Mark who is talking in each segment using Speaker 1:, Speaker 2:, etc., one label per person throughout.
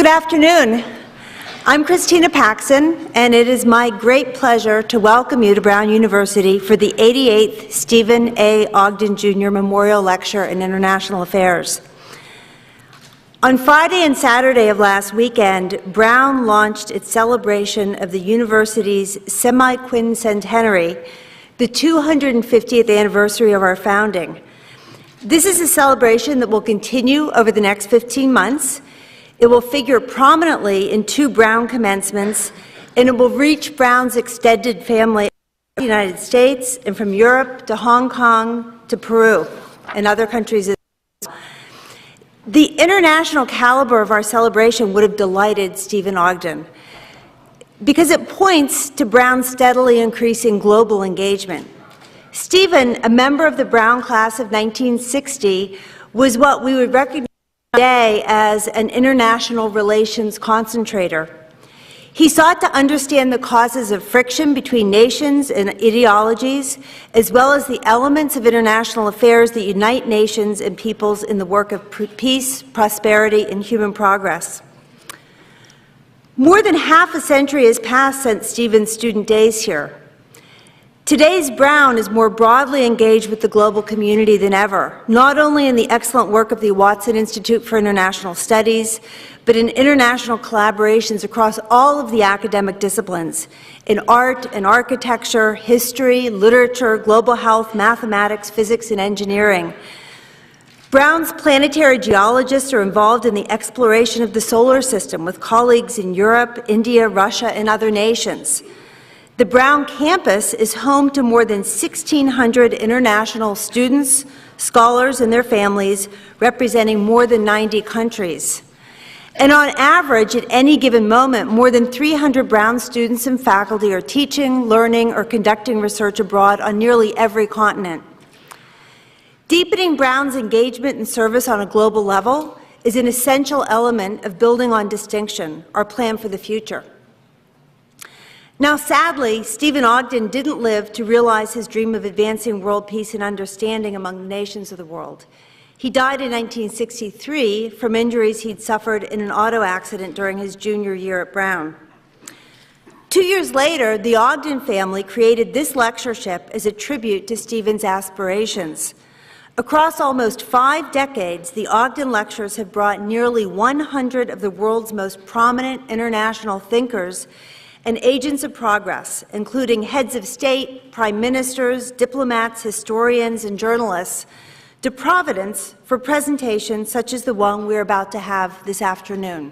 Speaker 1: Good afternoon. I'm Christina Paxson, and it is my great pleasure to welcome you to Brown University for the 88th Stephen A. Ogden Jr. Memorial Lecture in International Affairs. On Friday and Saturday of last weekend, Brown launched its celebration of the university's semi-quincentenary, the 250th anniversary of our founding. This is a celebration that will continue over the next 15 months. It will figure prominently in 2 Brown commencements, and it will reach Brown's extended family in the United States and from Europe to Hong Kong to Peru and other countries as well. The international caliber of our celebration would have delighted Stephen Ogden because it points to Brown's steadily increasing global engagement. Stephen, a member of the Brown class of 1960, was what we would recognize today as an international relations concentrator. He sought to understand the causes of friction between nations and ideologies, as well as the elements of international affairs that unite nations and peoples in the work of peace, prosperity, and human progress. More than half a century has passed since Stephen's student days here. Today's Brown is more broadly engaged with the global community than ever, not only in the excellent work of the Watson Institute for International Studies, but in international collaborations across all of the academic disciplines, in art and architecture, history, literature, global health, mathematics, physics, and engineering. Brown's planetary geologists are involved in the exploration of the solar system with colleagues in Europe, India, Russia, and other nations. The Brown campus is home to more than 1,600 international students, scholars, and their families, representing more than 90 countries. And on average, at any given moment, more than 300 Brown students and faculty are teaching, learning, or conducting research abroad on nearly every continent. Deepening Brown's engagement and service on a global level is an essential element of building on distinction, our plan for the future. Now, sadly, Stephen Ogden didn't live to realize his dream of advancing world peace and understanding among the nations of the world. He died in 1963 from injuries he'd suffered in an auto accident during his junior year at Brown. 2 years later, the Ogden family created this lectureship as a tribute to Stephen's aspirations. Across almost 5 decades, the Ogden Lectures have brought nearly 100 of the world's most prominent international thinkers and agents of progress, including heads of state, prime ministers, diplomats, historians, and journalists, to Providence for presentations such as the one we're about to have this afternoon.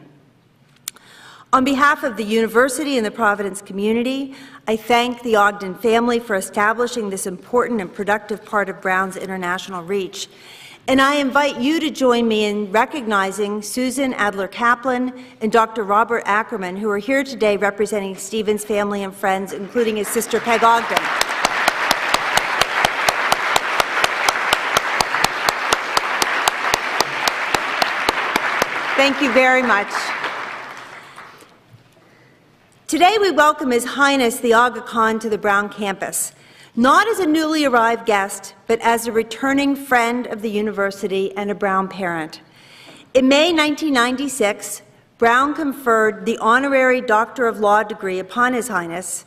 Speaker 1: On behalf of the university and the Providence community, I thank the Ogden family for establishing this important and productive part of Brown's international reach. And I invite you to join me in recognizing Susan Adler-Kaplan and Dr. Robert Ackerman, who are here today representing Stephen's family and friends, including his sister Peg Ogden. Thank you very much. Today we welcome His Highness the Aga Khan to the Brown campus, not as a newly arrived guest, but as a returning friend of the university and a Brown parent. In May 1996, Brown conferred the honorary Doctor of Law degree upon His Highness.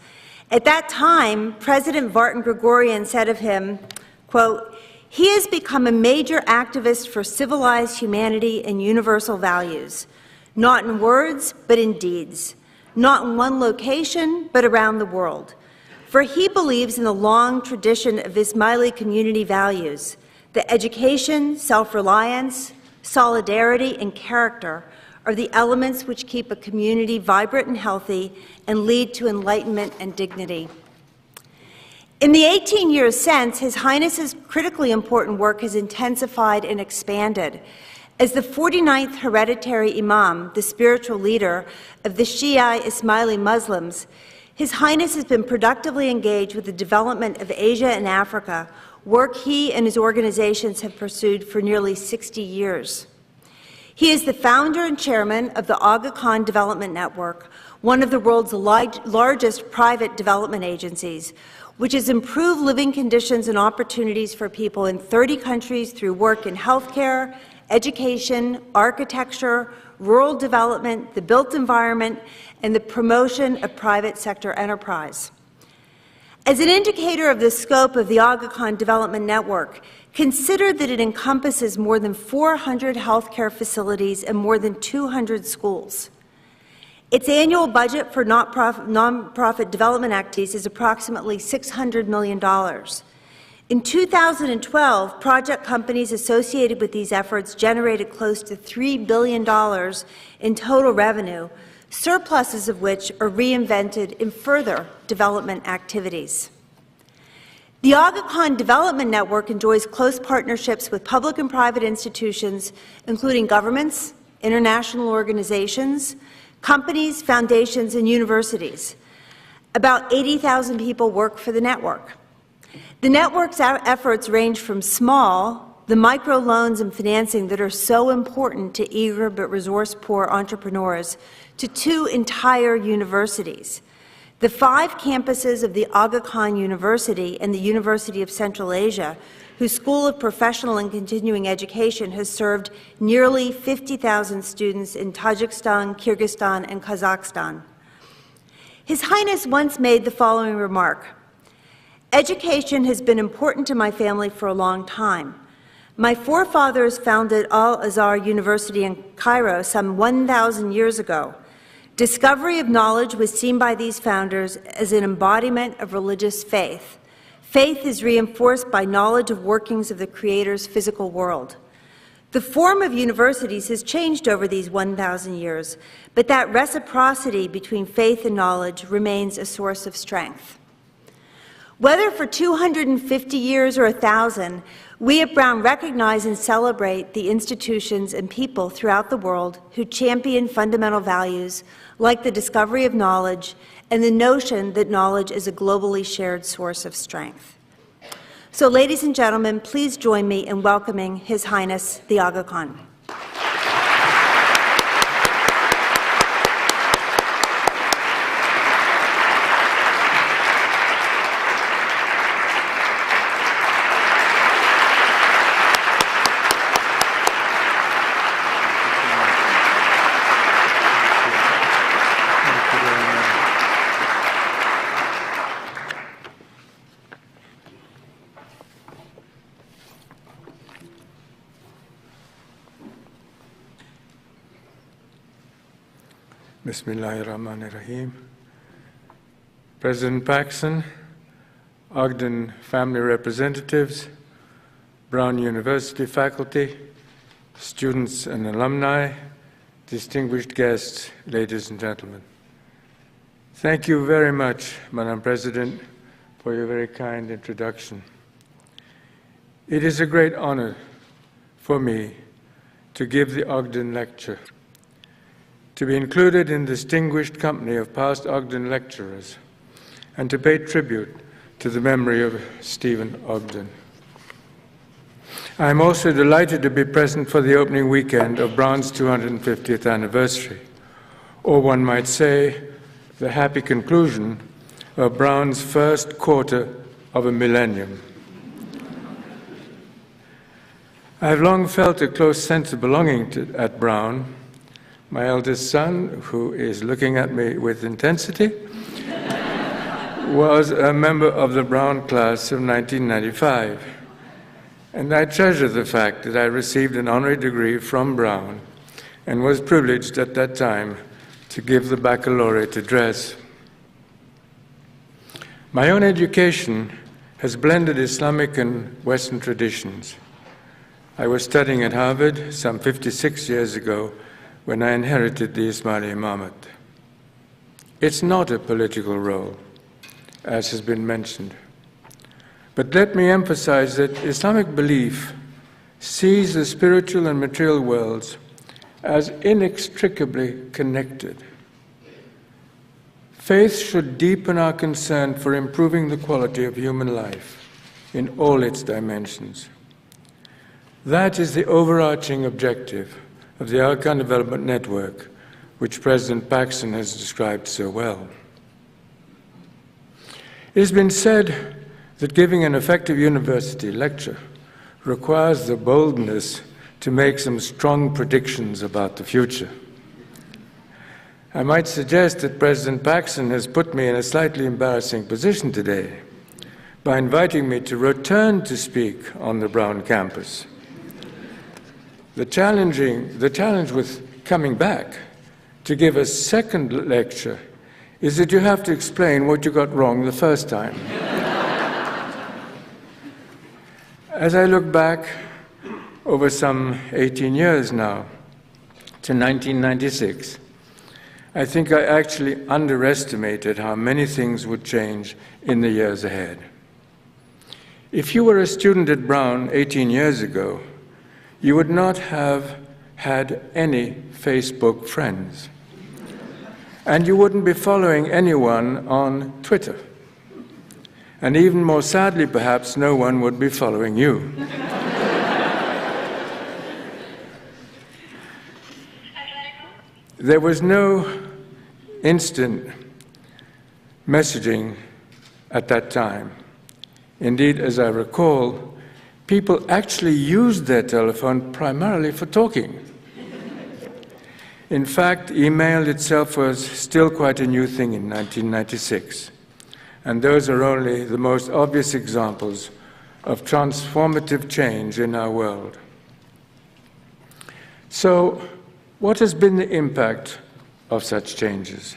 Speaker 1: At that time, President Vartan Gregorian said of him, quote, "He has become a major activist for civilized humanity and universal values, not in words, but in deeds, not in one location, but around the world. For he believes in the long tradition of Ismaili community values, that education, self-reliance, solidarity, and character are the elements which keep a community vibrant and healthy and lead to enlightenment and dignity." In the 18 years since, His Highness's critically important work has intensified and expanded. As the 49th hereditary Imam, the spiritual leader of the Shia Ismaili Muslims, His Highness has been productively engaged with the development of Asia and Africa, work he and his organizations have pursued for nearly 60 years. He is the founder and chairman of the Aga Khan Development Network, one of the world's largest private development agencies, which has improved living conditions and opportunities for people in 30 countries through work in healthcare, education, architecture, rural development, the built environment, and the promotion of private sector enterprise. As an indicator of the scope of the Aga Development Network, consider that it encompasses more than 400 healthcare facilities and more than 200 schools. Its annual budget for nonprofit development activities is approximately $600 million. In 2012, project companies associated with these efforts generated close to $3 billion in total revenue, surpluses of which are reinvented in further development activities. The Aga Development Network enjoys close partnerships with public and private institutions, including governments, international organizations, companies, foundations, and universities. About 80,000 people work for the network. The network's efforts range from small, the microloans and financing that are so important to eager but resource-poor entrepreneurs, to 2 entire universities. The 5 campuses of the Aga University and the University of Central Asia, whose School of Professional and Continuing Education has served nearly 50,000 students in Tajikistan, Kyrgyzstan, and Kazakhstan. His Highness once made the following remark: "Education has been important to my family for a long time. My forefathers founded Al-Azhar University in Cairo some 1,000 years ago. Discovery of knowledge was seen by these founders as an embodiment of religious faith. Faith is reinforced by knowledge of workings of the Creator's physical world. The form of universities has changed over these 1,000 years, but that reciprocity between faith and knowledge remains a source of strength." Whether for 250 years or 1,000, we at Brown recognize and celebrate the institutions and people throughout the world who champion fundamental values like the discovery of knowledge and the notion that knowledge is a globally shared source of strength. So, ladies and gentlemen, please join me in welcoming His Highness the Aga Khan.
Speaker 2: Bismillahirrahmanirrahim. President Paxson, Ogden family representatives, Brown University faculty, students and alumni, distinguished guests, ladies and gentlemen. Thank you very much, Madam President, for your very kind introduction. It is a great honor for me to give the Ogden lecture, to be included in the distinguished company of past Ogden lecturers, and to pay tribute to the memory of Stephen Ogden. I am also delighted to be present for the opening weekend of Brown's 250th anniversary, or one might say, the happy conclusion of Brown's first quarter of a millennium. I have long felt a close sense of belonging at Brown. My eldest son, who is looking at me with intensity, was a member of the Brown class of 1995. And I treasure the fact that I received an honorary degree from Brown and was privileged at that time to give the baccalaureate address. My own education has blended Islamic and Western traditions. I was studying at Harvard some 56 years ago when I inherited the Ismaili Imamate. It's not a political role, as has been mentioned. But let me emphasize that Islamic belief sees the spiritual and material worlds as inextricably connected. Faith should deepen our concern for improving the quality of human life in all its dimensions. That is the overarching objective of the Aga Development Network, which President Paxson has described so well. It has been said that giving an effective university lecture requires the boldness to make some strong predictions about the future. I might suggest that President Paxson has put me in a slightly embarrassing position today by inviting me to return to speak on the Brown campus. The challenge with coming back to give a second lecture is that you have to explain what you got wrong the first time. As I look back over some 18 years now to 1996, I think I actually underestimated how many things would change in the years ahead. If you were a student at Brown 18 years ago, you would not have had any Facebook friends. And you wouldn't be following anyone on Twitter. And even more sadly, perhaps, no one would be following you. There was no instant messaging at that time. Indeed, as I recall, people actually used their telephone primarily for talking. In fact, email itself was still quite a new thing in 1996, and those are only the most obvious examples of transformative change in our world. So, what has been the impact of such changes?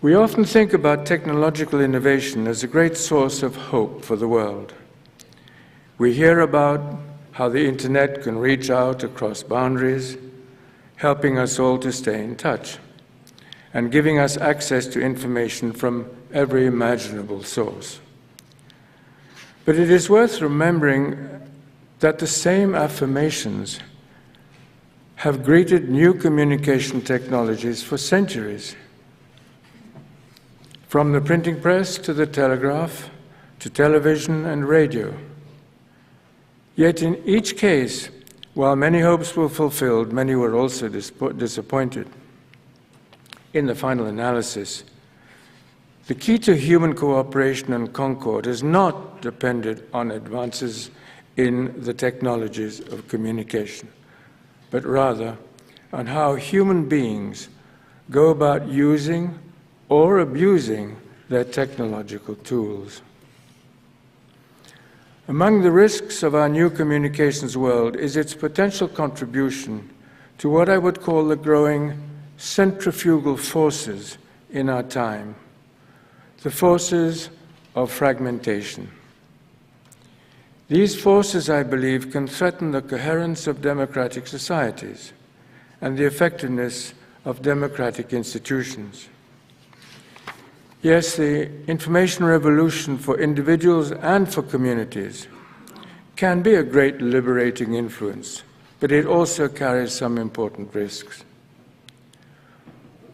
Speaker 2: We often think about technological innovation as a great source of hope for the world. We hear about how the internet can reach out across boundaries, helping us all to stay in touch, and giving us access to information from every imaginable source. But it is worth remembering that the same affirmations have greeted new communication technologies for centuries. From the printing press to the telegraph, to television and radio. Yet in each case, while many hopes were fulfilled, many were also disappointed. In the final analysis, the key to human cooperation and concord is not dependent on advances in the technologies of communication, but rather on how human beings go about using or abusing their technological tools. Among the risks of our new communications world is its potential contribution to what I would call the growing centrifugal forces in our time, the forces of fragmentation. These forces, I believe, can threaten the coherence of democratic societies and the effectiveness of democratic institutions. Yes, the information revolution for individuals and for communities can be a great liberating influence, but it also carries some important risks.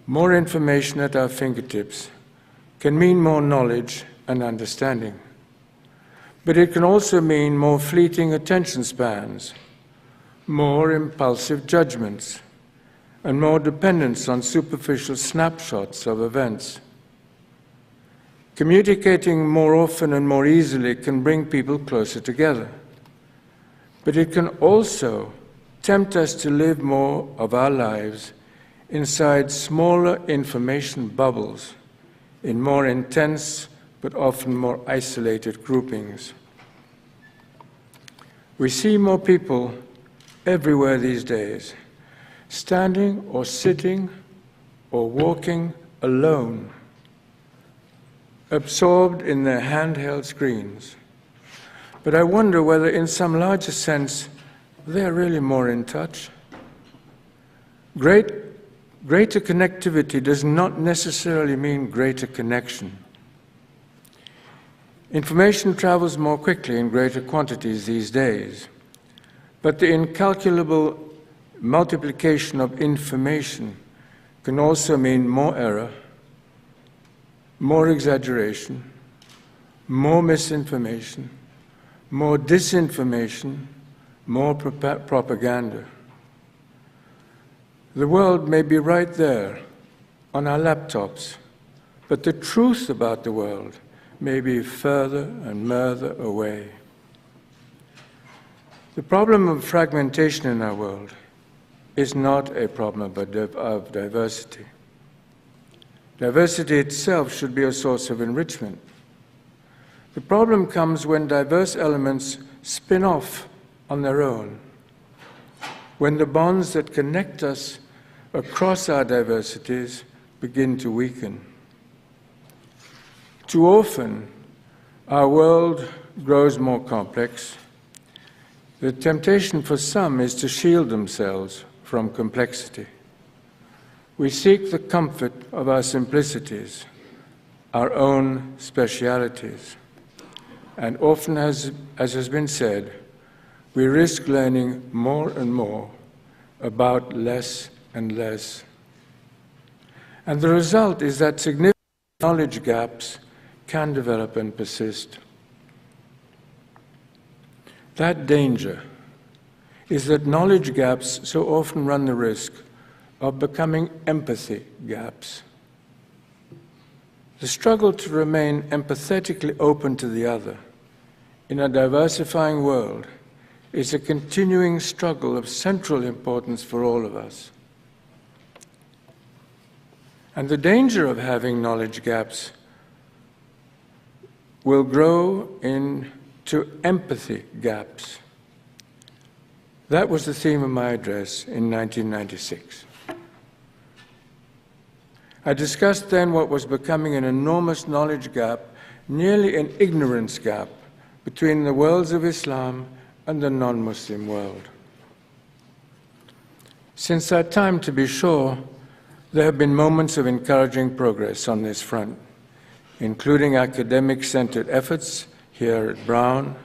Speaker 2: More information at our fingertips can mean more knowledge and understanding, but it can also mean more fleeting attention spans, more impulsive judgments, and more dependence on superficial snapshots of events. Communicating more often and more easily can bring people closer together, but it can also tempt us to live more of our lives inside smaller information bubbles, in more intense but often more isolated groupings. We see more people everywhere these days, standing or sitting or walking alone, absorbed in their handheld screens. But I wonder whether, in some larger sense, they're really more in touch. Greater connectivity does not necessarily mean greater connection. Information travels more quickly in greater quantities these days, but the incalculable multiplication of information can also mean more error, more exaggeration, more misinformation, more disinformation, more propaganda. The world may be right there on our laptops, but the truth about the world may be further and further away. The problem of fragmentation in our world is not a problem of diversity. Diversity itself should be a source of enrichment. The problem comes when diverse elements spin off on their own, when the bonds that connect us across our diversities begin to weaken. Too often, our world grows more complex. The temptation for some is to shield themselves from complexity. We seek the comfort of our simplicities, our own specialities, and often, as has been said, we risk learning more and more about less and less. And the result is that significant knowledge gaps can develop and persist. That danger is that knowledge gaps so often run the risk of becoming empathy gaps. The struggle to remain empathetically open to the other in a diversifying world is a continuing struggle of central importance for all of us. And the danger of having knowledge gaps will grow into empathy gaps. That was the theme of my address in 1996. I discussed then what was becoming an enormous knowledge gap, nearly an ignorance gap, between the worlds of Islam and the non-Muslim world. Since that time, to be sure, there have been moments of encouraging progress on this front, including academic-centered efforts here at Brown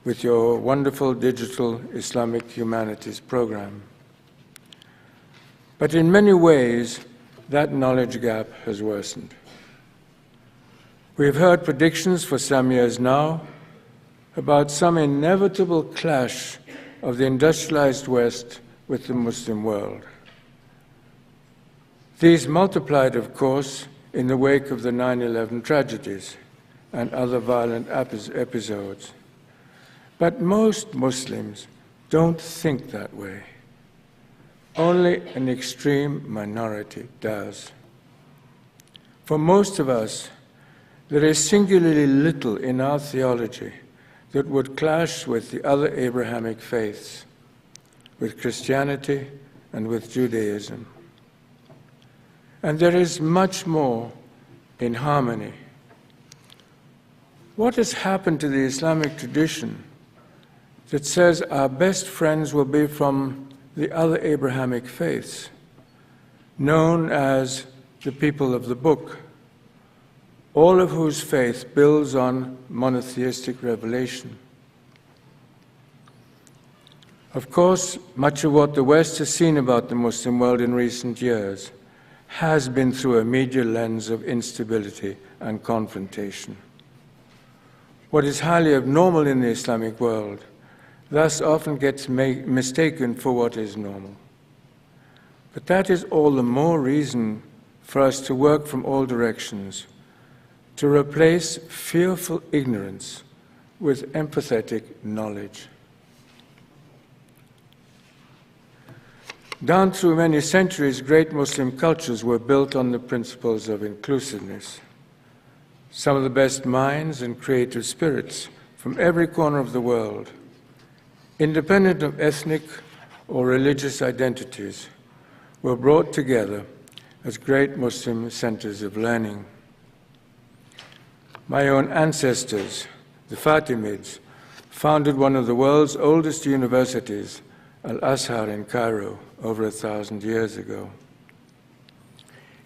Speaker 2: with your wonderful digital Islamic humanities program. But in many ways, that knowledge gap has worsened. We've heard predictions for some years now about some inevitable clash of the industrialized West with the Muslim world. These multiplied, of course, in the wake of the 9/11 tragedies and other violent episodes. But most Muslims don't think that way. Only an extreme minority does. For most of us, there is singularly little in our theology that would clash with the other Abrahamic faiths, with Christianity and with Judaism. And there is much more in harmony. What has happened to the Islamic tradition that says our best friends will be from the other Abrahamic faiths, known as the people of the book, all of whose faith builds on monotheistic revelation? Of course, much of what the West has seen about the Muslim world in recent years has been through a media lens of instability and confrontation. What is highly abnormal in the Islamic world thus often gets mistaken for what is normal. But that is all the more reason for us to work from all directions to replace fearful ignorance with empathetic knowledge. Down through many centuries, great Muslim cultures were built on the principles of inclusiveness. Some of the best minds and creative spirits from every corner of the world, independent of ethnic or religious identities, were brought together as great Muslim centers of learning. My own ancestors, the Fatimids, founded one of the world's oldest universities, Al-Azhar in Cairo, over 1,000 years ago.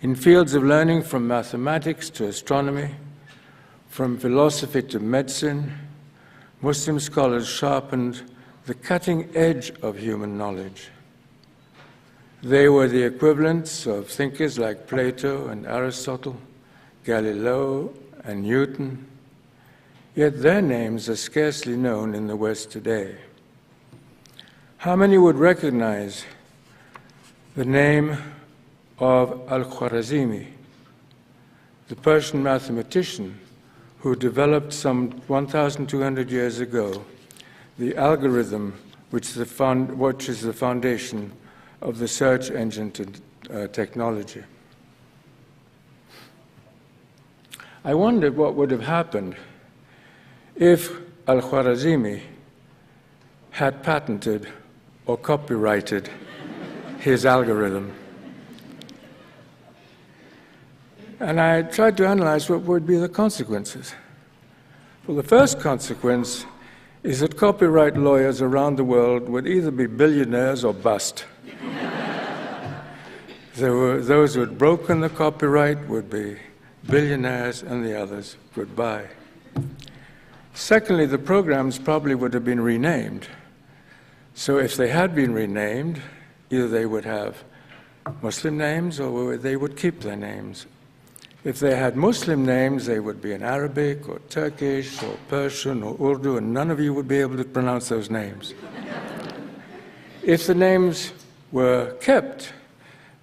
Speaker 2: In fields of learning from mathematics to astronomy, from philosophy to medicine, Muslim scholars sharpened the cutting edge of human knowledge. They were the equivalents of thinkers like Plato and Aristotle, Galileo and Newton, yet their names are scarcely known in the West today. How many would recognize the name of Al-Khwarizmi, the Persian mathematician who developed some 1,200 years ago the algorithm which is the foundation of the search engine technology. I wondered what would have happened if Al-Khwarizmi had patented or copyrighted his algorithm. And I tried to analyze what would be the consequences. Well, the first consequence is that copyright lawyers around the world would either be billionaires or bust. Those who had broken the copyright would be billionaires, and the others goodbye. Secondly, the programs probably would have been renamed. So if they had been renamed, either they would have Muslim names or they would keep their names. If they had Muslim names, they would be in Arabic or Turkish or Persian or Urdu, and none of you would be able to pronounce those names. If the names were kept,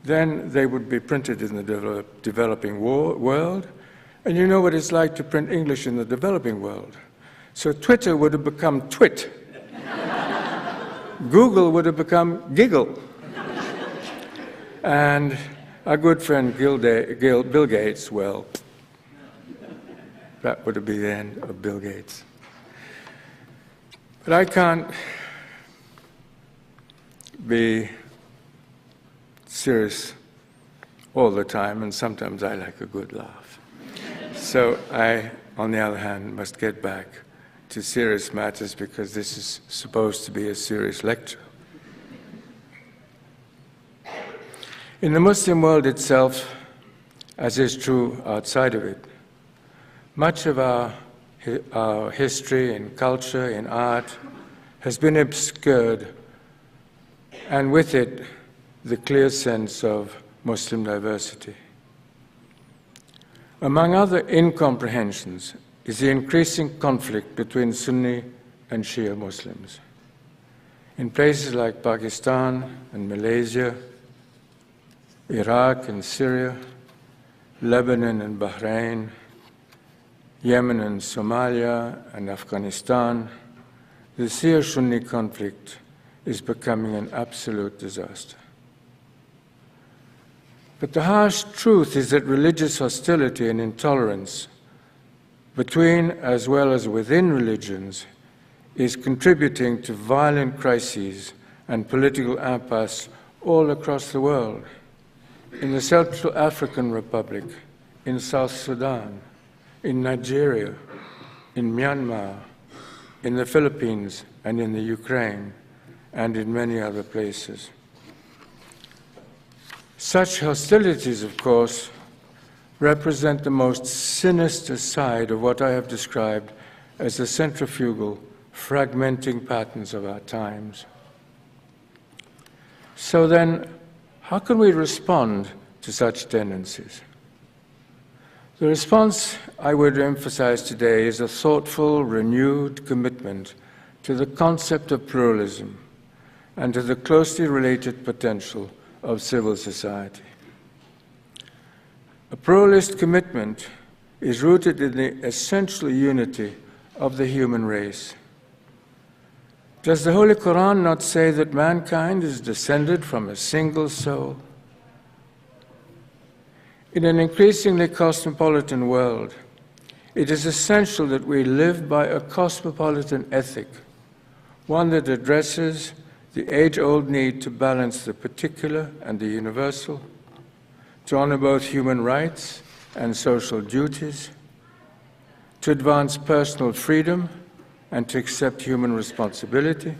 Speaker 2: then they would be printed in the developing world, and you know what it's like to print English in the developing world. So Twitter would have become Twit. Google would have become Giggle. And our good friend Bill Gates, well, that would be the end of Bill Gates. But I can't be serious all the time, and sometimes I like a good laugh. So I, on the other hand, must get back to serious matters because this is supposed to be a serious lecture. In the Muslim world itself, as is true outside of it, much of our history and culture and art has been obscured, and with it, the clear sense of Muslim diversity. Among other incomprehensions is the increasing conflict between Sunni and Shia Muslims. In places like Pakistan and Malaysia, Iraq and Syria, Lebanon and Bahrain, Yemen and Somalia and Afghanistan, the Shia-Sunni conflict is becoming an absolute disaster. But the harsh truth is that religious hostility and intolerance between as well as within religions is contributing to violent crises and political impasse all across the world. In the Central African Republic, in South Sudan, in Nigeria, in Myanmar, in the Philippines, and in the Ukraine, and in many other places. Such hostilities, of course, represent the most sinister side of what I have described as the centrifugal, fragmenting patterns of our times. So then, how can we respond to such tendencies? The response I would emphasize today is a thoughtful, renewed commitment to the concept of pluralism and to the closely related potential of civil society. A pluralist commitment is rooted in the essential unity of the human race. Does the Holy Quran not say that mankind is descended from a single soul? In an increasingly cosmopolitan world, it is essential that we live by a cosmopolitan ethic, one that addresses the age-old need to balance the particular and the universal, to honor both human rights and social duties, to advance personal freedom and to accept human responsibility.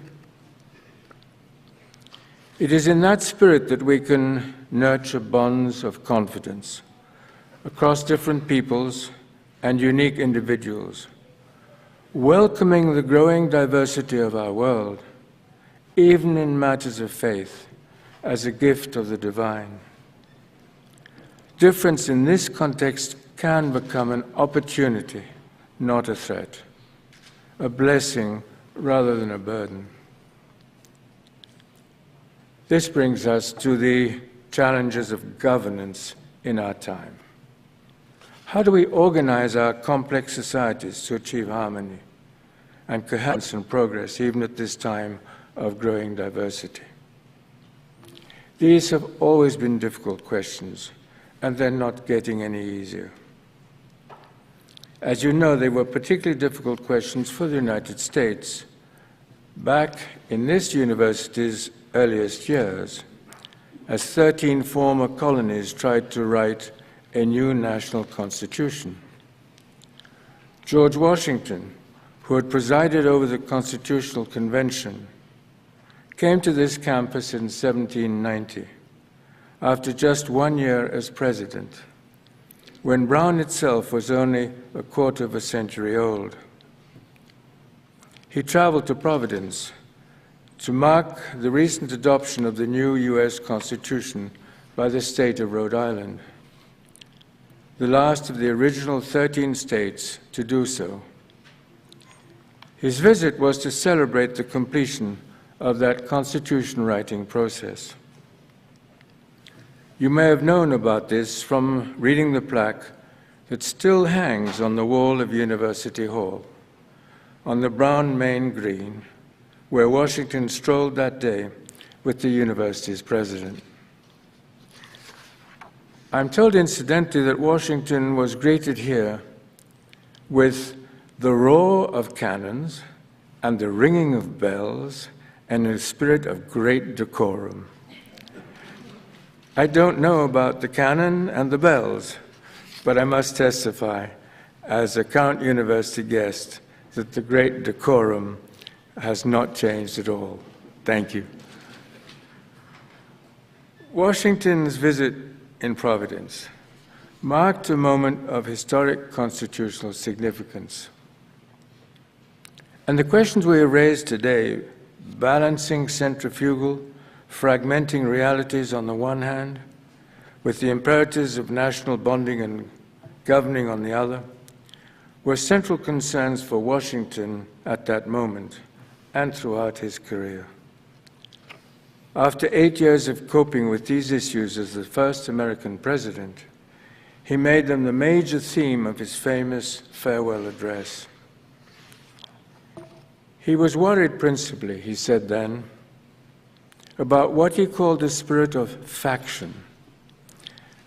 Speaker 2: It is in that spirit that we can nurture bonds of confidence across different peoples and unique individuals, welcoming the growing diversity of our world, even in matters of faith, as a gift of the divine. Difference in this context can become an opportunity, not a threat, a blessing rather than a burden. This brings us to the challenges of governance in our time. How do we organize our complex societies to achieve harmony and coherence and progress, even at this time of growing diversity? These have always been difficult questions, and they're not getting any easier. As you know, they were particularly difficult questions for the United States back in this university's earliest years, as 13 former colonies tried to write a new national constitution. George Washington, who had presided over the Constitutional Convention, came to this campus in 1790, after just 1 year as president, when Brown itself was only a quarter of a century old. He traveled to Providence to mark the recent adoption of the new U.S. Constitution by the state of Rhode Island, the last of the original 13 states to do so. His visit was to celebrate the completion of that constitution writing process. You may have known about this from reading the plaque that still hangs on the wall of University Hall, on the brown main green, where Washington strolled that day with the university's president. I'm told, incidentally, that Washington was greeted here with the roar of cannons and the ringing of bells and a spirit of great decorum. I don't know about the cannon and the bells, but I must testify, as a Count University guest, that the great decorum has not changed at all. Thank you. Washington's visit in Providence marked a moment of historic constitutional significance. And the questions we have raised today, balancing centrifugal, fragmenting realities on the one hand, with the imperatives of national bonding and governing on the other, were central concerns for Washington at that moment and throughout his career. After 8 years of coping with these issues as the first American president, he made them the major theme of his famous farewell address. He was worried principally, he said then, about what he called the spirit of faction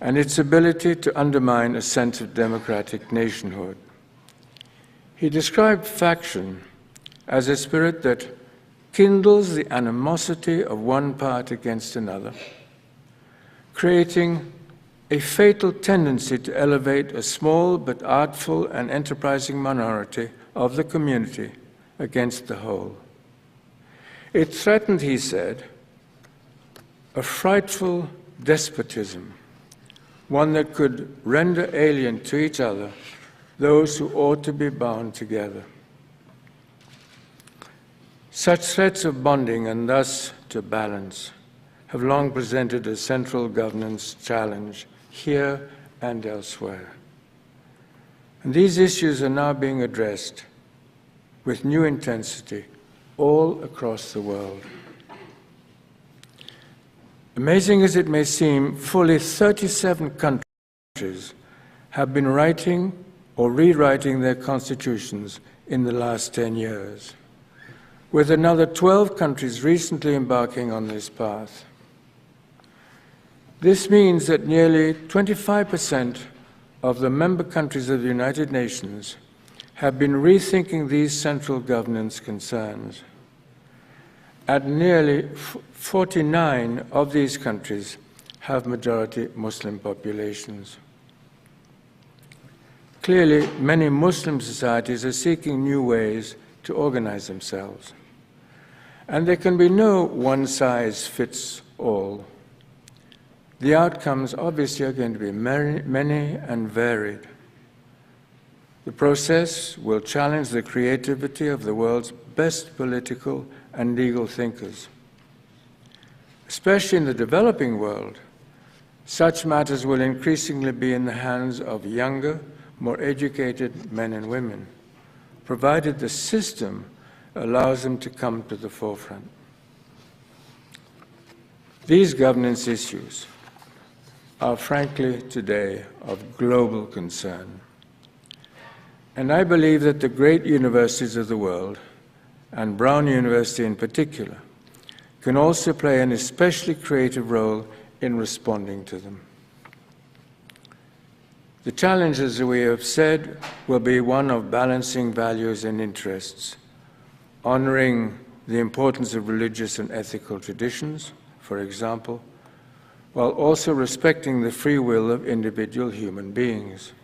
Speaker 2: and its ability to undermine a sense of democratic nationhood. He described faction as a spirit that kindles the animosity of one part against another, creating a fatal tendency to elevate a small but artful and enterprising minority of the community against the whole. It threatened, he said, a frightful despotism, one that could render alien to each other those who ought to be bound together. Such threats of bonding and thus to balance have long presented a central governance challenge here and elsewhere. And these issues are now being addressed with new intensity all across the world. Amazing as it may seem, fully 37 countries have been writing or rewriting their constitutions in the last 10 years, with another 12 countries recently embarking on this path. This means that nearly 25% of the member countries of the United Nations have been rethinking these central governance concerns. And nearly 49 of these countries have majority Muslim populations. Clearly, many Muslim societies are seeking new ways to organize themselves. And there can be no one-size-fits-all. The outcomes obviously are going to be many and varied. The process will challenge the creativity of the world's best political and legal thinkers. Especially in the developing world, such matters will increasingly be in the hands of younger, more educated men and women, provided the system allows them to come to the forefront. These governance issues are frankly today of global concern. And I believe that the great universities of the world, and Brown University in particular, can also play an especially creative role in responding to them. The challenge, as we have said, will be one of balancing values and interests, honoring the importance of religious and ethical traditions, for example, while also respecting the free will of individual human beings,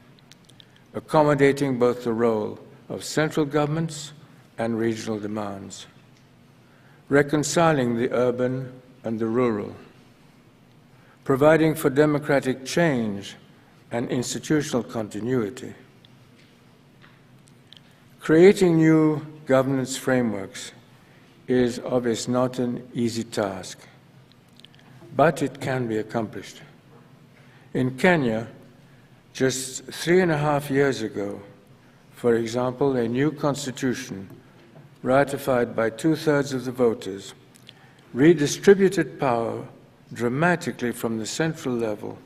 Speaker 2: accommodating both the role of central governments and regional demands, reconciling the urban and the rural, providing for democratic change and institutional continuity, creating new governance frameworks is obviously not an easy task, but it can be accomplished. In Kenya, just 3.5 years ago, for example, a new constitution, ratified by 2/3 of the voters, redistributed power dramatically from the central level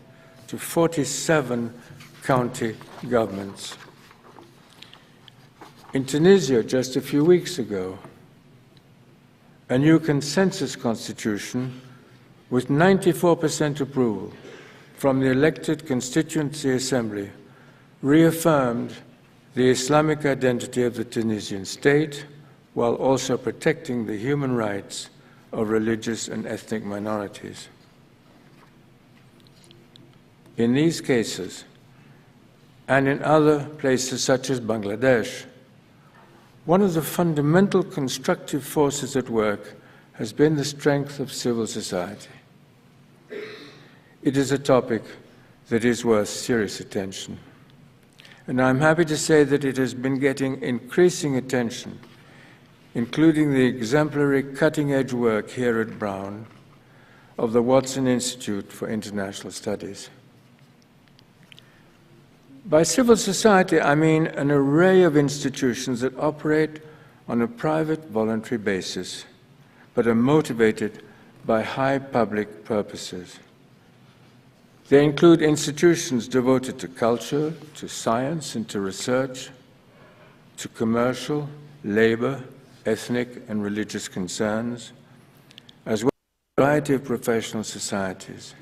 Speaker 2: to 47 county governments. In Tunisia, just a few weeks ago, a new consensus constitution with 94% approval from the elected Constituency Assembly reaffirmed the Islamic identity of the Tunisian state while also protecting the human rights of religious and ethnic minorities. In these cases, and in other places such as Bangladesh, one of the fundamental constructive forces at work has been the strength of civil society. It is a topic that is worth serious attention. And I'm happy to say that it has been getting increasing attention, including the exemplary cutting-edge work here at Brown of the Watson Institute for International Studies. By civil society, I mean an array of institutions that operate on a private, voluntary basis, but are motivated by high public purposes. They include institutions devoted to culture, to science, and to research, to commercial, labor, ethnic, and religious concerns, as well as a variety of professional societies.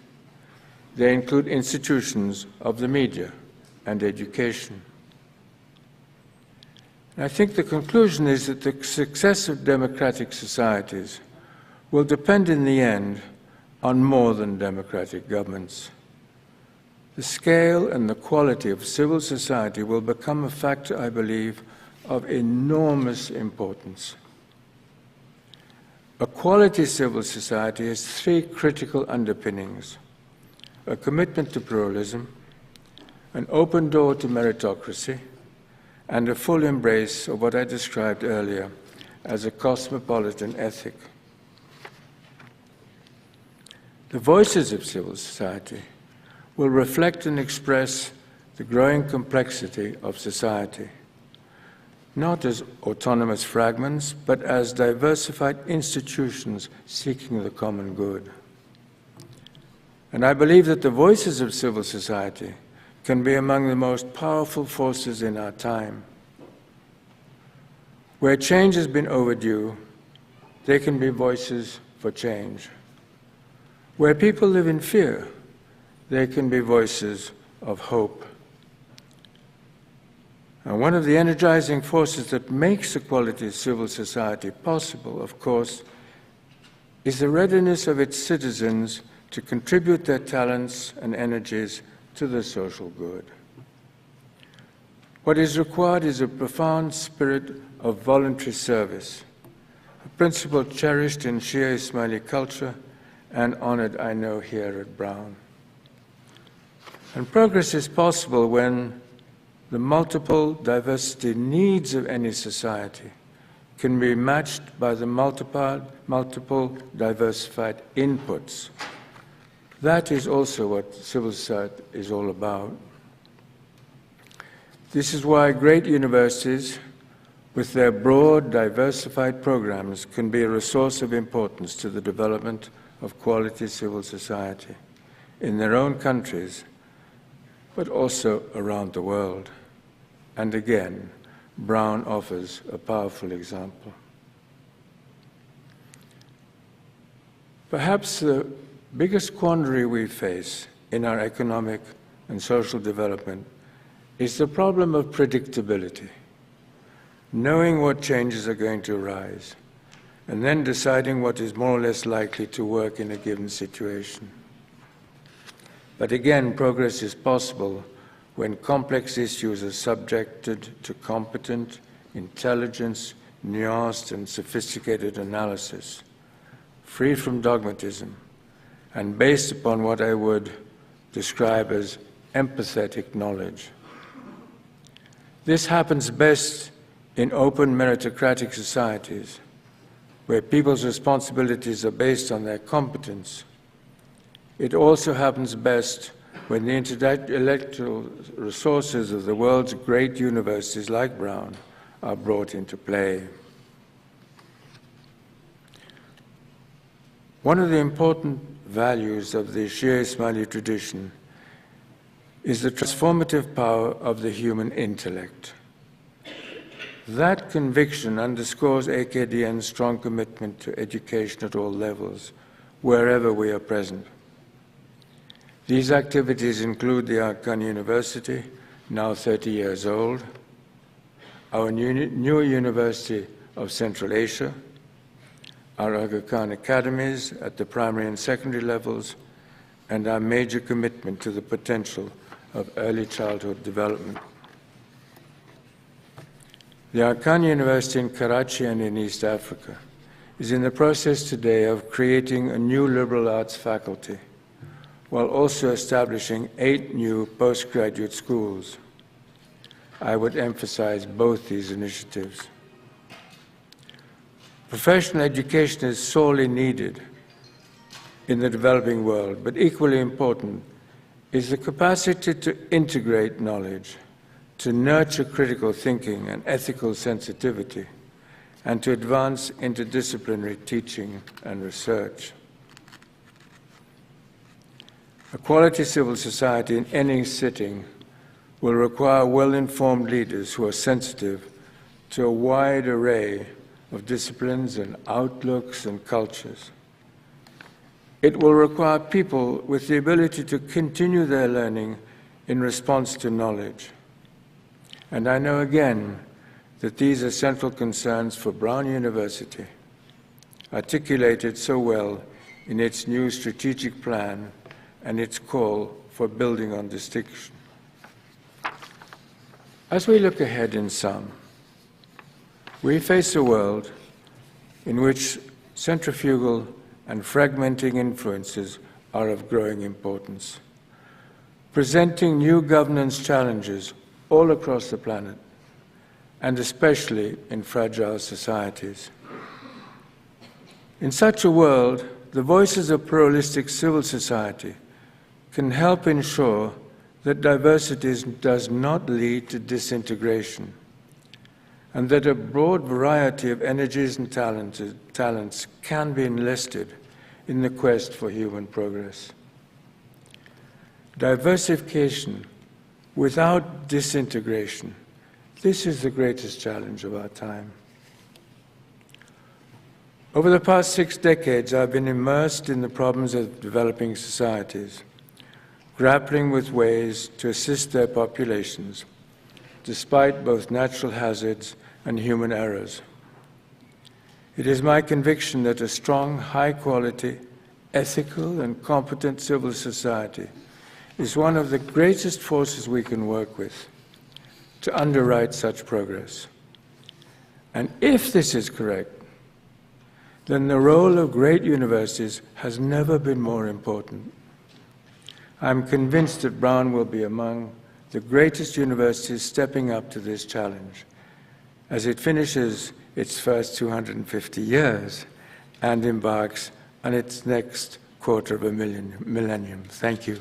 Speaker 2: They include institutions of the media and education. And I think the conclusion is that the success of democratic societies will depend in the end on more than democratic governments. The scale and the quality of civil society will become a factor, I believe, of enormous importance. A quality civil society has 3 critical underpinnings: a commitment to pluralism, an open door to meritocracy, and a full embrace of what I described earlier as a cosmopolitan ethic. The voices of civil society will reflect and express the growing complexity of society, not as autonomous fragments, but as diversified institutions seeking the common good. And I believe that the voices of civil society can be among the most powerful forces in our time. Where change has been overdue, they can be voices for change. Where people live in fear, they can be voices of hope. And one of the energizing forces that makes a quality civil society possible, of course, is the readiness of its citizens to contribute their talents and energies to the social good. What is required is a profound spirit of voluntary service, a principle cherished in Shia Ismaili culture and honored, I know, here at Brown. And progress is possible when the multiple diversity needs of any society can be matched by the multiple diversified inputs. That is also what civil society is all about. This is why great universities, with their broad, diversified programs, can be a resource of importance to the development of quality civil society in their own countries, but also around the world. And again, Brown offers a powerful example. Perhaps the biggest quandary we face in our economic and social development is the problem of predictability, knowing what changes are going to arise, and then deciding what is more or less likely to work in a given situation. But again, progress is possible when complex issues are subjected to competent, intelligent, nuanced, and sophisticated analysis, free from dogmatism, and based upon what I would describe as empathetic knowledge. This happens best in open meritocratic societies, where people's responsibilities are based on their competence. It also happens best when the intellectual resources of the world's great universities like Brown are brought into play. One of the important values of the Shia Ismaili tradition is the transformative power of the human intellect. That conviction underscores AKDN's strong commitment to education at all levels, wherever we are present. These activities include the Aga University, now 30 years old, our new University of Central Asia, our Aga Khan academies at the primary and secondary levels, and our major commitment to the potential of early childhood development. The Aga Khan University in Karachi and in East Africa is in the process today of creating a new liberal arts faculty, while also establishing 8 new postgraduate schools. I would emphasize both these initiatives. Professional education is sorely needed in the developing world, but equally important is the capacity to integrate knowledge, to nurture critical thinking and ethical sensitivity, and to advance interdisciplinary teaching and research. A quality civil society in any sitting will require well-informed leaders who are sensitive to a wide array of disciplines and outlooks and cultures. It will require people with the ability to continue their learning in response to knowledge. And I know again that these are central concerns for Brown University, articulated so well in its new strategic plan and its call for building on distinction. As we look ahead in sum, we face a world in which centrifugal and fragmenting influences are of growing importance, presenting new governance challenges all across the planet, and especially in fragile societies. In such a world, the voices of pluralistic civil society can help ensure that diversity does not lead to disintegration, and that a broad variety of energies and talents can be enlisted in the quest for human progress. Diversification without disintegration, this is the greatest challenge of our time. Over the past 6 decades, I've been immersed in the problems of developing societies, grappling with ways to assist their populations, despite both natural hazards and human errors. It is my conviction that a strong, high-quality, ethical, and competent civil society is one of the greatest forces we can work with to underwrite such progress. And if this is correct, then the role of great universities has never been more important. I'm convinced that Brown will be among the greatest universities stepping up to this challenge as it finishes its first 250 years and embarks on its next quarter of a millennium. Thank you.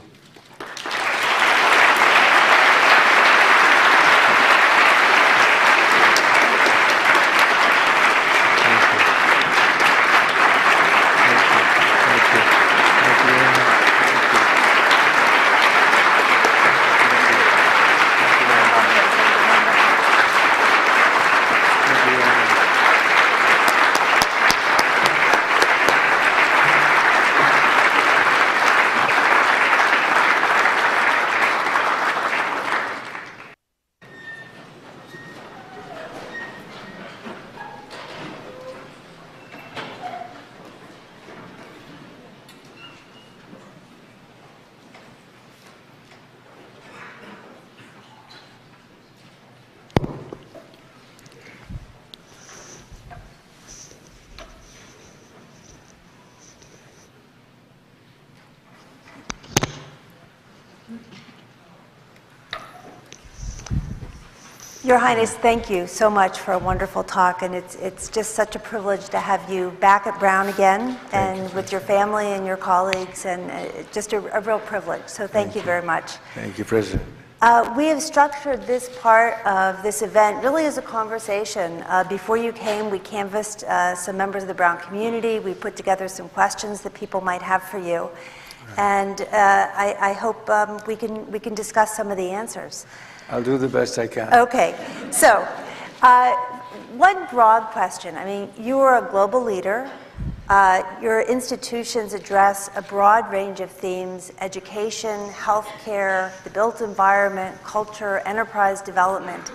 Speaker 1: Your Highness, thank you so much for a wonderful talk, and it's just such a privilege to have you back at Brown again, and with your family and your colleagues, and just a real privilege. So thank you very much.
Speaker 2: Thank you, President.
Speaker 1: We have structured this part of this event really as a conversation. Before you came, we canvassed some members of the Brown community. We put together some questions that people might have for you, and I hope we can discuss some of the answers.
Speaker 2: I'll do the best I can.
Speaker 1: Okay, so one broad question. I mean, you are a global leader. Your institutions address a broad range of themes: education, healthcare, the built environment, culture, enterprise development.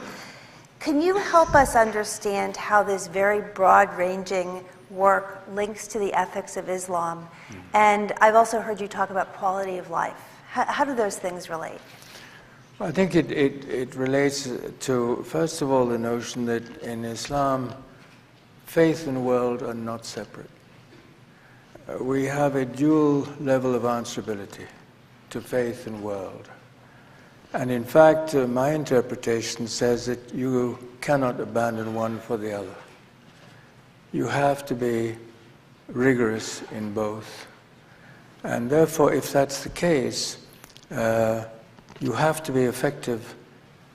Speaker 1: Can you help us understand how this very broad-ranging work links to the ethics of Islam? And I've also heard you talk about quality of life. How do those things relate?
Speaker 2: I think it relates to, first of all, the notion that in Islam, faith and world are not separate. We have a dual level of answerability to faith and world. And in fact, my interpretation says that you cannot abandon one for the other. You have to be rigorous in both. And therefore, if that's the case, you have to be effective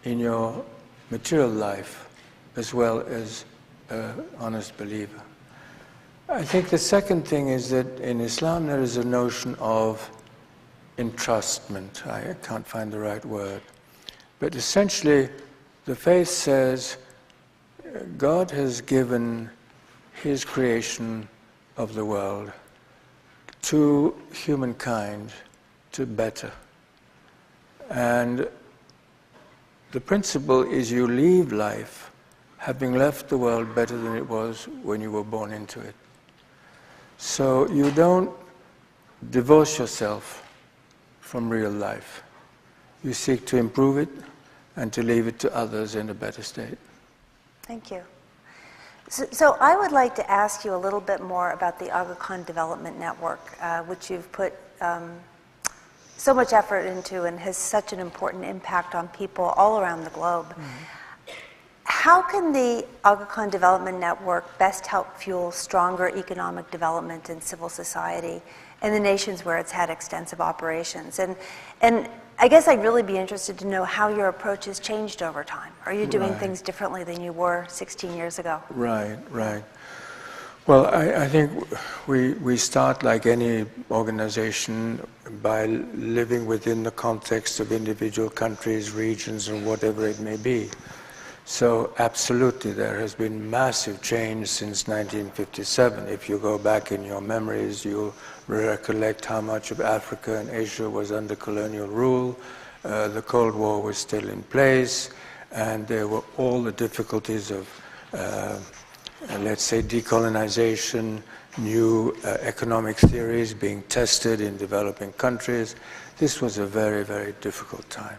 Speaker 2: in your material life as well as an honest believer. I think the second thing is that in Islam there is a notion of entrustment. I can't find the right word. But essentially, the faith says God has given His creation of the world to humankind to better. And the principle is you leave life having left the world better than it was when you were born into it. So you don't divorce yourself from real life. You seek to improve it and to leave it to others in a better state.
Speaker 1: Thank you. So I would like to ask you a little bit more about the Aga Khan Development Network, which you've put so much effort into and has such an important impact on people all around the globe. Mm-hmm. How can the Aga Khan Development Network best help fuel stronger economic development in civil society in the nations where it's had extensive operations? And I guess I'd really be interested to know how your approach has changed over time. Are you doing things differently than you were 16 years ago?
Speaker 2: Right. Well, I think we start, like any organization, by living within the context of individual countries, regions, and whatever it may be. So absolutely, there has been massive change since 1957. If you go back in your memories, you'll recollect how much of Africa and Asia was under colonial rule. The Cold War was still in place, and there were all the difficulties of let's say decolonization, new economic theories being tested in developing countries. This was a very, very difficult time.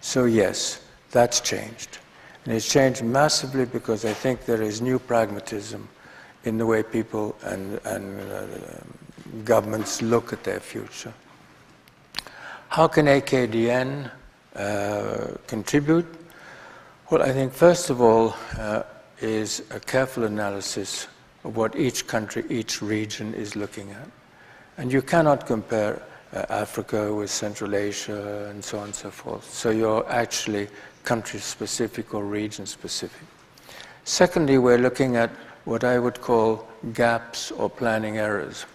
Speaker 2: So yes, that's changed. And it's changed massively because I think there is new pragmatism in the way people and governments look at their future. How can AKDN contribute? Well, I think first of all, is a careful analysis of what each country, each region is looking at. And you cannot compare Africa with Central Asia and so on and so forth. So you're actually country-specific or region-specific. Secondly, we're looking at what I would call gaps or planning errors.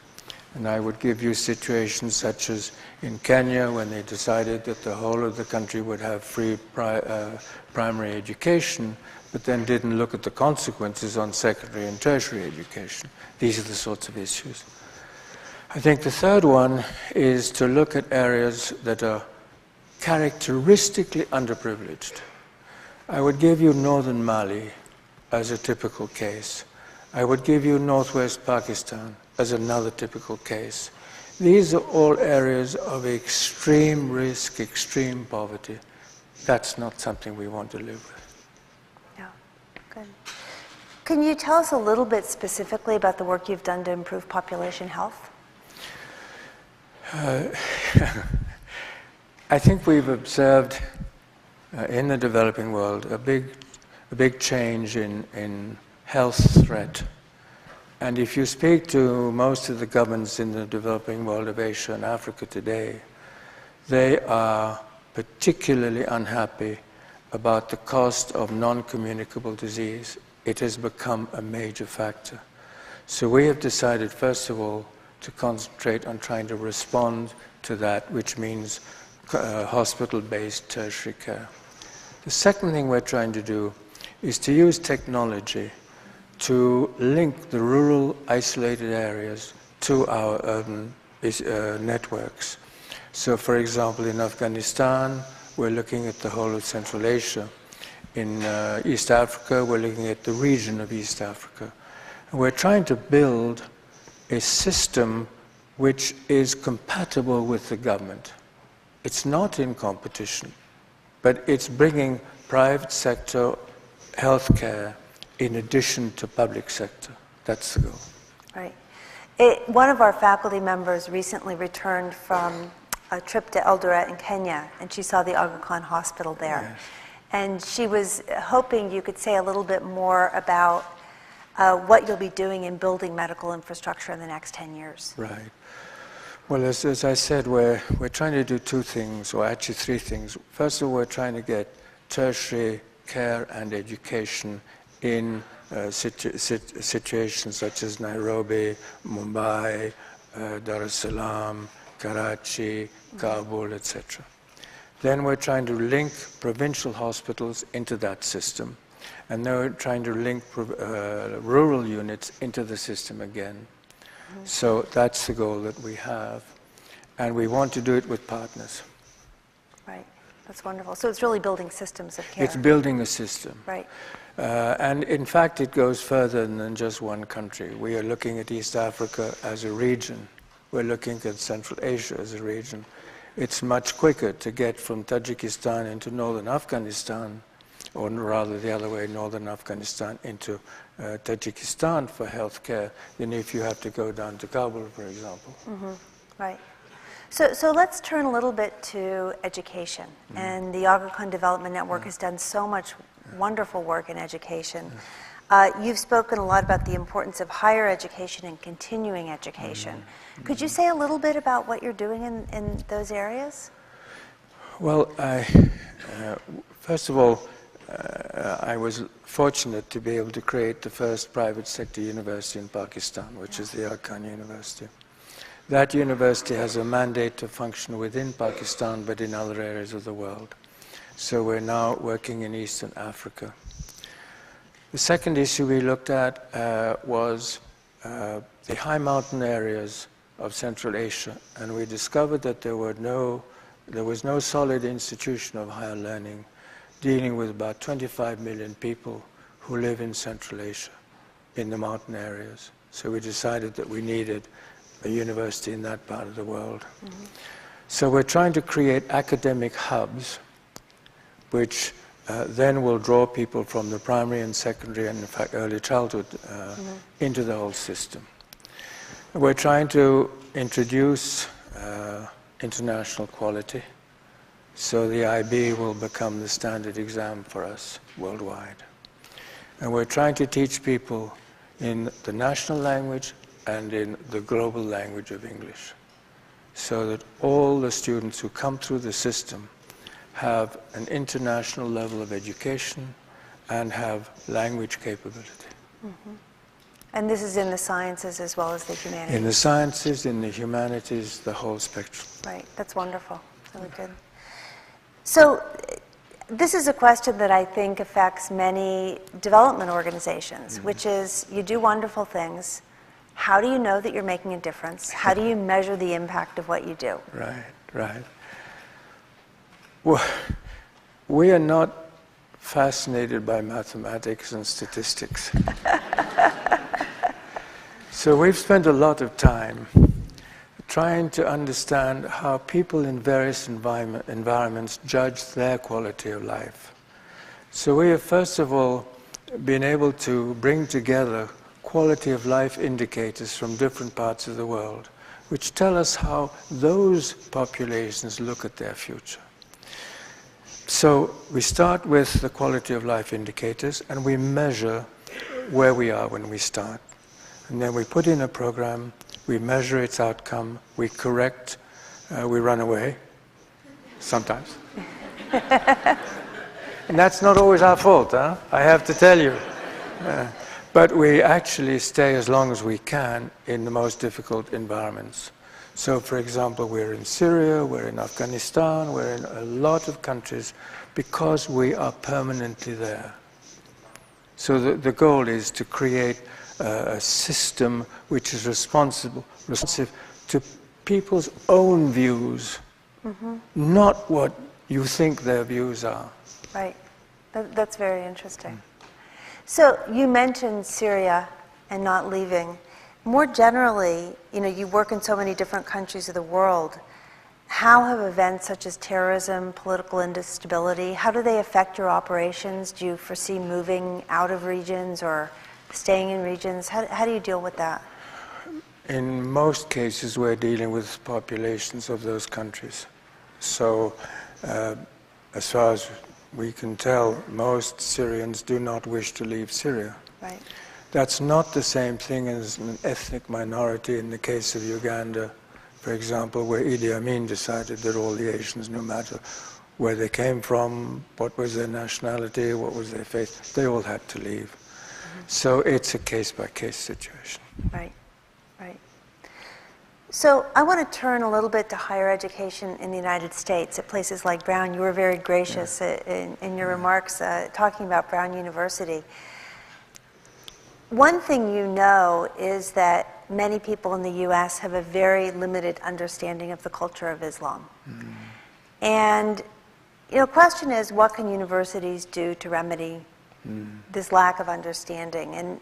Speaker 2: And I would give you situations such as in Kenya, when they decided that the whole of the country would have free primary education, but then didn't look at the consequences on secondary and tertiary education. These are the sorts of issues. I think the third one is to look at areas that are characteristically underprivileged. I would give you northern Mali as a typical case. I would give you northwest Pakistan as another typical case. These are all areas of extreme risk, extreme poverty. That's not something we want to live with. Good.
Speaker 1: Can you tell us a little bit specifically about the work you've done to improve population health?
Speaker 2: I think we've observed in the developing world a big change in health threat. And if you speak to most of the governments in the developing world of Asia and Africa today, they are particularly unhappy about the cost of non-communicable disease. It has become a major factor. So we have decided, first of all, to concentrate on trying to respond to that, which means hospital-based tertiary care. The second thing we're trying to do is to use technology to link the rural isolated areas to our urban networks. So for example, in Afghanistan, we're looking at the whole of Central Asia. In East Africa, we're looking at the region of East Africa. And we're trying to build a system which is compatible with the government. It's not in competition, but it's bringing private sector healthcare in addition to public sector. That's the goal.
Speaker 1: Right. One of our faculty members recently returned from a trip to Eldoret in Kenya, and she saw the Aga Khan Hospital there.
Speaker 2: Yes.
Speaker 1: And she was hoping you could say a little bit more about what you'll be doing in building medical infrastructure in the next 10 years.
Speaker 2: Right. Well, as I said, we're trying to do two things, or actually three things. First of all, we're trying to get tertiary care and education in situations such as Nairobi, Mumbai, Dar es Salaam, Karachi, Kabul, etc. Then we're trying to link provincial hospitals into that system. And then we're trying to link rural units into the system again. So that's the goal that we have. And we want to do it with partners.
Speaker 1: Right. That's wonderful. So it's really building systems of care.
Speaker 2: It's building a system.
Speaker 1: Right.
Speaker 2: And in fact, it goes further than just one country. We are looking at East Africa as a region. We're looking at Central Asia as a region. It's much quicker to get from Tajikistan into northern Afghanistan, or rather the other way, northern Afghanistan into Tajikistan for healthcare than if you have to go down to Kabul, for example.
Speaker 1: Mm-hmm. Right. So let's turn a little bit to education. And the Aga Khan Development Network has done so much wonderful work in education. You've spoken a lot about the importance of higher education and continuing education. Could you say a little bit about what you're doing in those areas?
Speaker 2: Well, first of all, I was fortunate to be able to create the first private sector university in Pakistan, which is the Aga Khan University. That university has a mandate to function within Pakistan, but in other areas of the world. So we're now working in Eastern Africa. The second issue we looked at was the high mountain areas of Central Asia, and we discovered that there was no solid institution of higher learning dealing with about 25 million people who live in Central Asia, in the mountain areas. So we decided that we needed a university in that part of the world. So we're trying to create academic hubs which then will draw people from the primary and secondary and in fact early childhood into the whole system. We're trying to introduce international quality, so the IB will become the standard exam for us worldwide. And we're trying to teach people in the national language and in the global language of English, so that all the students who come through the system have an international level of education and have language capability.
Speaker 1: And this is in the sciences as well as the humanities?
Speaker 2: In the sciences, in the humanities, the whole spectrum.
Speaker 1: Right, that's wonderful, really good. So this is a question that I think affects many development organizations, which is you do wonderful things. How do you know that you're making a difference? How do you measure the impact of what you do?
Speaker 2: Right, right. Well, we are not fascinated by mathematics and statistics. So we've spent a lot of time trying to understand how people in various environments judge their quality of life. So we have first of all been able to bring together quality of life indicators from different parts of the world. which tell us how those populations look at their future. So we start with the quality of life indicators, and we measure where we are when we start. And then we put in a program, we measure its outcome, we correct, we run away, sometimes. And that's not always our fault, huh? I have to tell you. But we actually stay as long as we can in the most difficult environments. So, for example, we're in Syria, we're in Afghanistan, we're in a lot of countries because we are permanently there. So the goal is to create a system which is responsive to people's own views, not what you think their views are.
Speaker 1: Right. That's very interesting. So you mentioned Syria and not leaving. More generally, you know, you work in so many different countries of the world. How have events such as terrorism, political instability, how do they affect your operations? Do you foresee moving out of regions or staying in regions? How do you deal with that?
Speaker 2: In most cases, we're dealing with populations of those countries. So, as far as we can tell, most Syrians do not wish to leave Syria.
Speaker 1: Right.
Speaker 2: That's not the same thing as an ethnic minority in the case of Uganda, for example, where Idi Amin decided that all the Asians, no matter where they came from, what was their nationality, what was their faith, they all had to leave. So it's a case-by-case situation.
Speaker 1: Right, right. So I want to turn a little bit to higher education in the United States. At places like Brown, you were very gracious in your remarks talking about Brown University. One thing you know is that many people in the U.S. have a very limited understanding of the culture of Islam. And, you know, the question is, what can universities do to remedy this lack of understanding? And,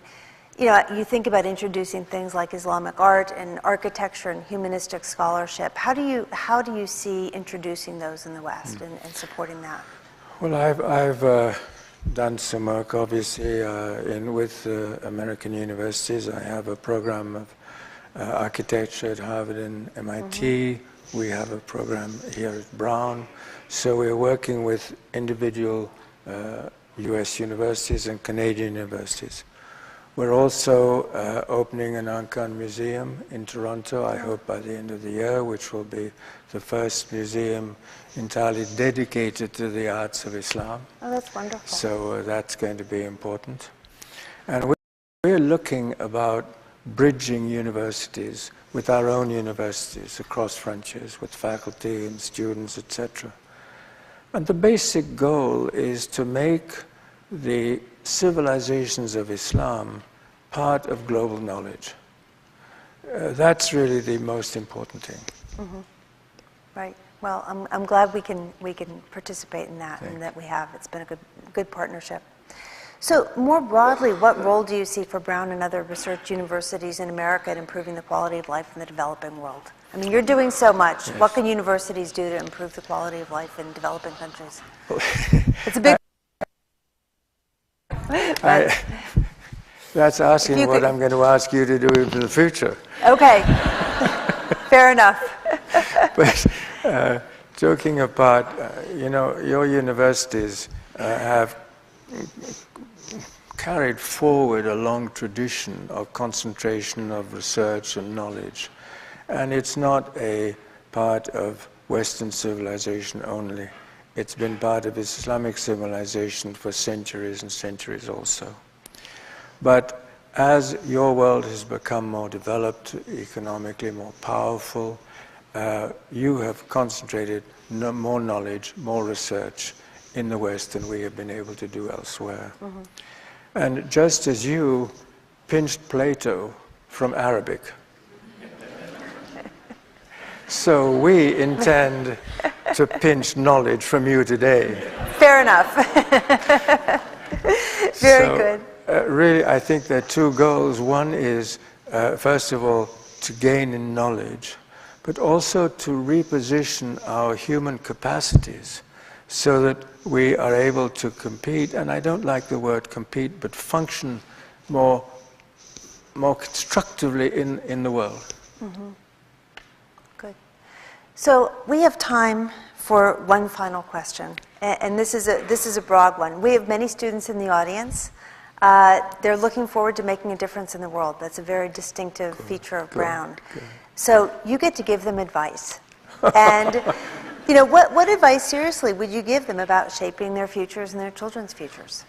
Speaker 1: you know, you think about introducing things like Islamic art and architecture and humanistic scholarship. How do you see introducing those in the West and supporting that?
Speaker 2: Well, I've done some work, obviously, with American universities. I have a program of architecture at Harvard and MIT. We have a program here at Brown. So we're working with individual US universities and Canadian universities. We're also opening an Angkor Museum in Toronto, I hope by the end of the year, which will be the first museum entirely dedicated to the arts of Islam.
Speaker 1: Oh, that's wonderful.
Speaker 2: So that's going to be important. And we're looking about bridging universities with our own universities across frontiers, with faculty and students, etc. And the basic goal is to make the civilizations of Islam part of global knowledge. That's really the most important thing.
Speaker 1: Right. Well, I'm glad we can participate in that, and that we have. It's been a good partnership. So more broadly, what role do you see for Brown and other research universities in America in improving the quality of life in the developing world? I mean, you're doing so much. Yes. What can universities do to improve the quality of life in developing countries? It's a big...
Speaker 2: That's asking what I'm going to ask you to do in the future.
Speaker 1: Okay. Fair enough.
Speaker 2: But joking apart, you know, your universities have carried forward a long tradition of concentration of research and knowledge. And it's not a part of Western civilization only. It's been part of Islamic civilization for centuries and centuries also. But as your world has become more developed, economically more powerful, you have concentrated more knowledge, more research in the West than we have been able to do elsewhere. And just as you pinched Plato from Arabic, so we intend to pinch knowledge from you today.
Speaker 1: Fair enough. Very good.
Speaker 2: Really, I think there are two goals. One is, first of all, to gain in knowledge, but also to reposition our human capacities so that we are able to compete, and I don't like the word compete, but function more constructively in the world.
Speaker 1: So we have time for one final question, and this is a broad one. We have many students in the audience. They're looking forward to making a difference in the world. That's a very distinctive feature of Brown. So you get to give them advice. And you know, what advice, seriously, would you give them about shaping their futures and their children's futures?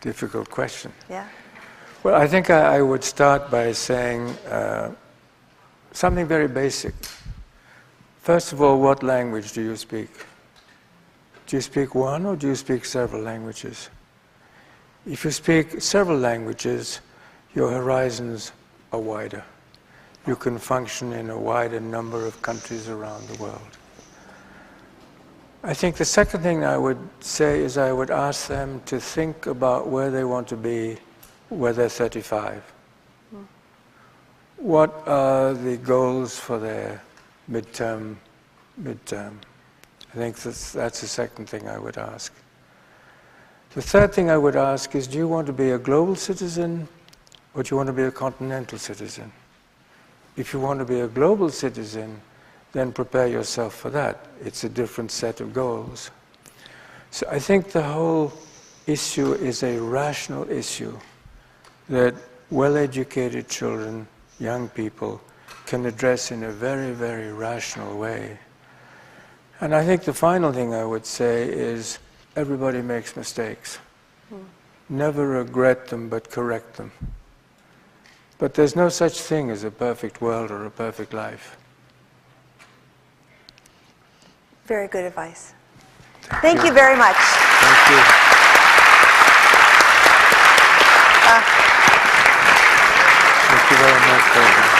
Speaker 2: Difficult question.
Speaker 1: Yeah.
Speaker 2: Well, I think I would start by saying something very basic. First of all, what language do you speak? Do you speak one or do you speak several languages? If you speak several languages, your horizons are wider. You can function in a wider number of countries around the world. I think the second thing I would say is I would ask them to think about where they want to be when they're 35. What are the goals for their midterm? I think that's the second thing I would ask. The third thing I would ask is, do you want to be a global citizen or do you want to be a continental citizen? If you want to be a global citizen, then prepare yourself for that. It's a different set of goals. So I think the whole issue is a rational issue that well-educated children, young people, can address in a very, very rational way. And I think the final thing I would say is everybody makes mistakes. Never regret them, but correct them. But there's no such thing as a perfect world or a perfect life.
Speaker 1: Very good advice. Thank you very much.
Speaker 2: Thank you. Thank you very much, David.